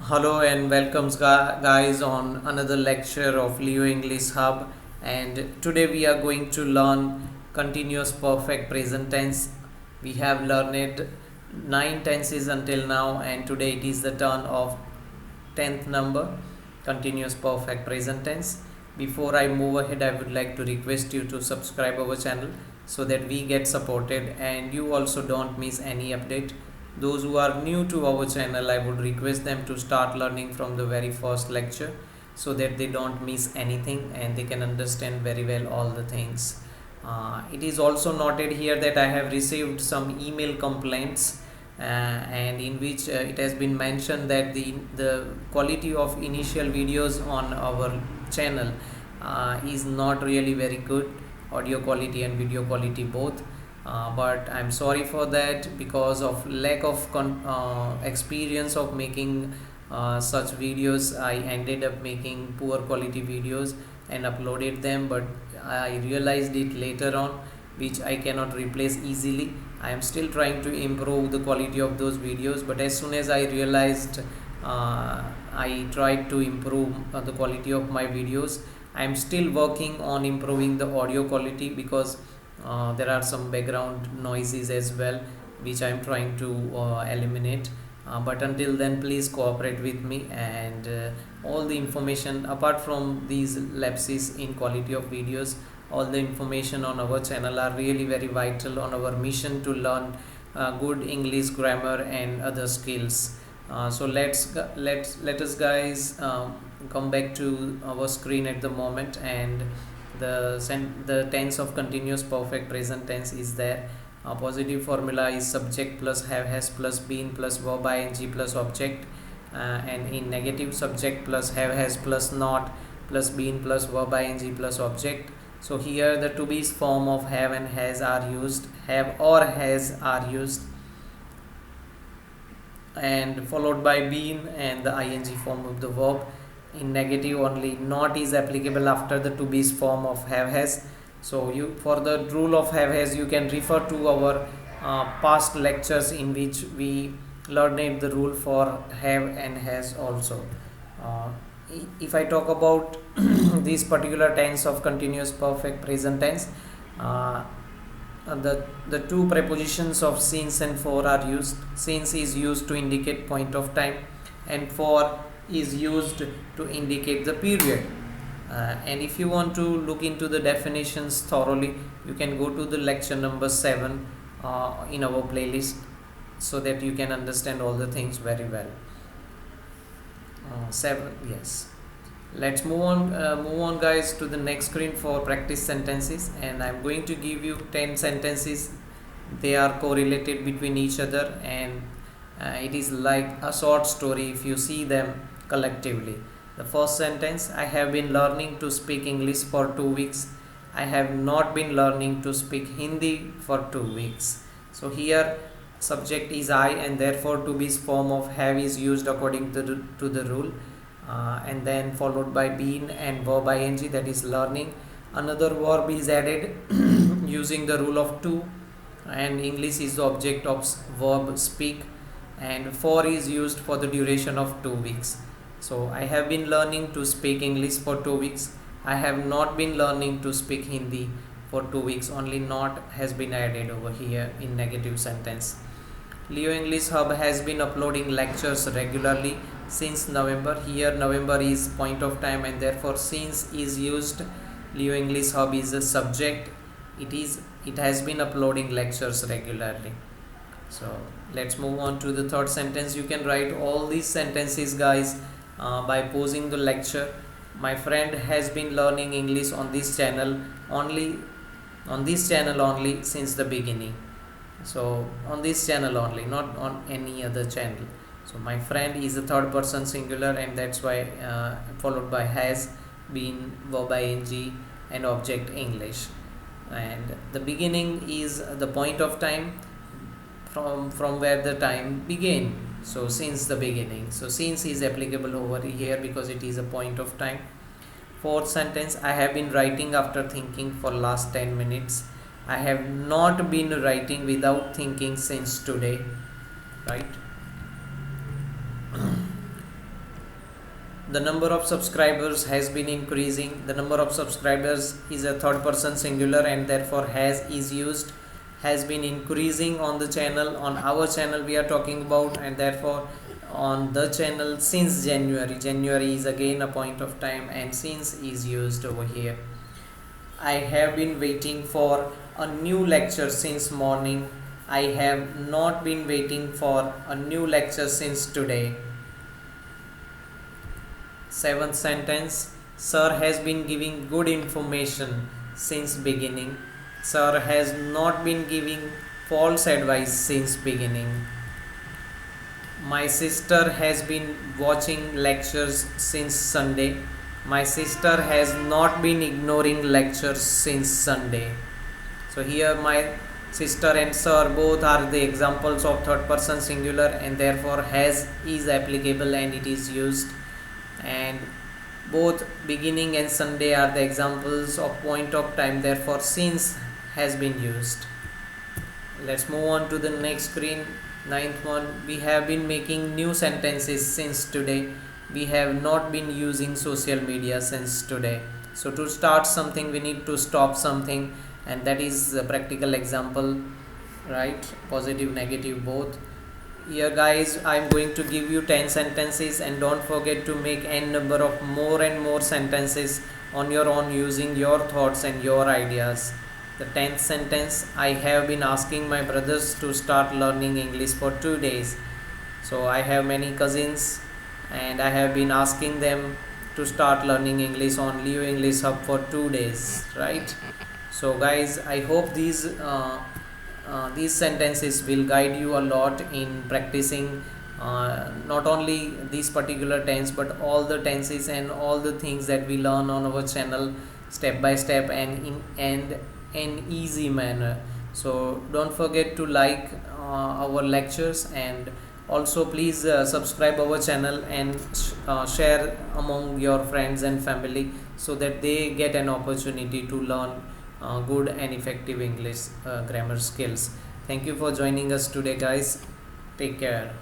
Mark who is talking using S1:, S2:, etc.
S1: Hello and welcome guys on another lecture of Leo English Hub, and today we are going to learn continuous perfect present tense. We have learned 9 tenses until now, and today it is the turn of 10th number, continuous perfect present tense. Before I move ahead, I would like to request you to subscribe our channel so that we get supported and you also don't miss any update. Those who are new to our channel, I would request them to start learning from the very first lecture so that they don't miss anything and they can understand very well all the things. It is also noted here that I have received some email complaints and in which it has been mentioned that the quality of initial videos on our channel is not really very good, audio quality and video quality both. But I'm sorry for that. Because of lack of experience of making such videos, I ended up making poor quality videos and uploaded them, but I realized it later on, which I cannot replace easily. I am still trying to improve the quality of those videos, but as soon as I realized, I tried to improve the quality of my videos. I am still working on improving the audio quality because there are some background noises as well, which I am trying to eliminate. But until then, please cooperate with me, and all the information apart from these lapses in quality of videos, all the information on our channel are really very vital on our mission to learn good English grammar and other skills. So let us guys come back to our screen at the moment, and the tense of continuous perfect present tense is there. Positive formula is subject plus have has plus been plus verb ing plus object, and in negative subject plus have has plus not plus been plus verb ing plus object. So here the to be's form of have and has are used, have or has are used, and followed by been and the ing form of the verb. In negative only not is applicable after the to be's form of have has. So you, for the rule of have has, you can refer to our past lectures in which we learned the rule for have and has also. uh, if I talk about this particular tense of continuous perfect present tense, uh, the two prepositions of since and for are used. Since is used to indicate point of time, and for is used to indicate the period. And if you want to look into the definitions thoroughly, you can go to the lecture number 7 in our playlist, so that you can understand all the things very well. 7, yes. Let's move on guys to the next screen for practice sentences, and I'm going to give you 10 sentences. They are correlated between each other, and it is like a short story if you see them collectively. The first sentence: I have been learning to speak English for 2 weeks. I have not been learning to speak Hindi for 2 weeks. So here subject is I, and therefore to be's form of have is used according to the rule, and then followed by been and verb ing, that is learning. Another verb is added using the rule of to, and English is the object of verb speak, and for is used for the duration of 2 weeks. So I have been learning to speak English for 2 weeks. I have not been learning to speak Hindi for 2 weeks. Only not has been added over here in negative sentence. Leo English Hub has been uploading lectures regularly since November. Here November is point of time, and therefore since is used. Leo English Hub is a subject. It has been uploading lectures regularly. So let's move on to the third sentence. You can write all these sentences guys by pausing the lecture. My friend has been learning English on this channel only since the beginning. So on this channel only, not on any other channel. So my friend is a third person singular, and that's why followed by has, been, verb ing and object English, and the beginning is the point of time from where the time began. So since the beginning, so since is applicable over here because it is a point of time. Fourth sentence: I have been writing after thinking for last 10 minutes. I have not been writing without thinking since today, right? The number of subscribers has been increasing. The number of subscribers is a third person singular and therefore has is used, has been increasing on the channel. On our channel we are talking about, and therefore on the channel since January is again a point of time, and since is used over here. I have been waiting for a new lecture since morning. I have not been waiting for a new lecture since today. Seventh sentence, sir has been giving good information since beginning. Sir has not been giving false advice since beginning. My sister has been watching lectures since Sunday. My sister has not been ignoring lectures since Sunday. So here my sister and sir both are the examples of third person singular, and therefore has is applicable and it is used. And both beginning and Sunday are the examples of point of time, therefore since has been used. Let's move on to the next screen. Ninth one, we have been making new sentences since today. We have not been using social media since today. So to start something we need to stop something, and that is a practical example, right? Positive, negative, both. Here guys, I'm going to give you 10 sentences, and don't forget to make n number of more and more sentences on your own using your thoughts and your ideas. The 10th sentence, I have been asking my brothers to start learning English for 2 days. So I have many cousins and I have been asking them to start learning English on Leo English Hub for 2 days, right? So guys, I hope these sentences will guide you a lot in practicing not only these particular tense but all the tenses and all the things that we learn on our channel step by step and in an easy manner. So don't forget to like our lectures, and also please subscribe our channel and share among your friends and family so that they get an opportunity to learn good and effective English grammar skills. Thank you for joining us today guys. Take care.